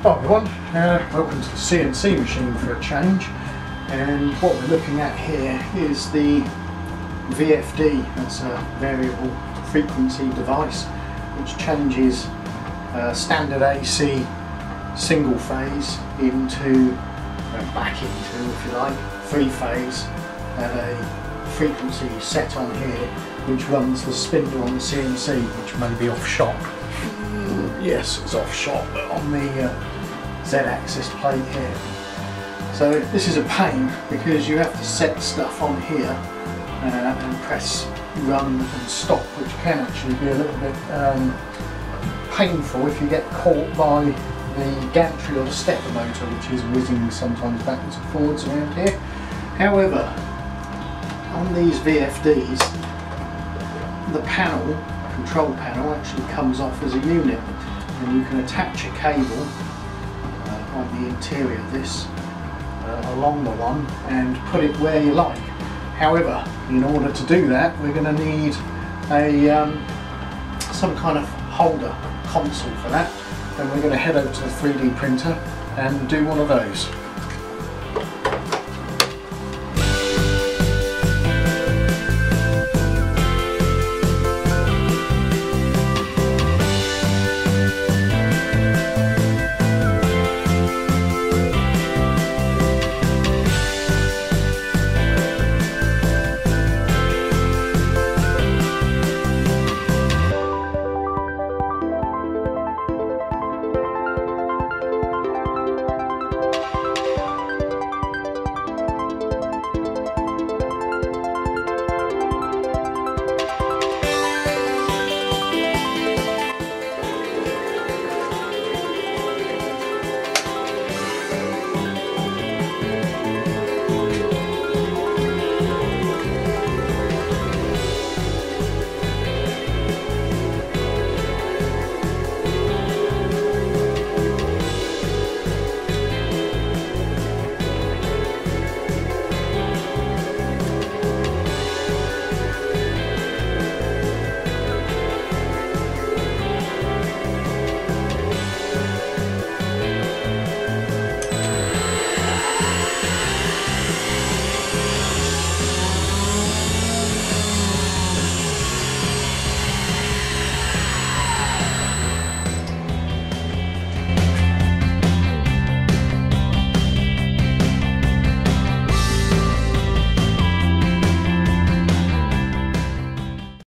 Hi everyone, welcome to the CNC machine for a change, and what we're looking at here is the VFD. That's a variable frequency device which changes standard AC single phase into, back into if you like, three phase at a frequency set on here which runs the spindle on the CNC, which may be off shot. Yes, it's off shot, but on the Z-axis plate here. So this is a pain because you have to set stuff on here and press run and stop, which can actually be a little bit painful if you get caught by the gantry or the stepper motor, which is whizzing sometimes backwards and forwards around here. However, on these VFDs, the control panel actually comes off as a unit, and you can attach a cable on the interior of this along the one and put it where you like. However, in order to do that, we're going to need some kind of holder console for that, and we're going to head over to the 3D printer and do one of those.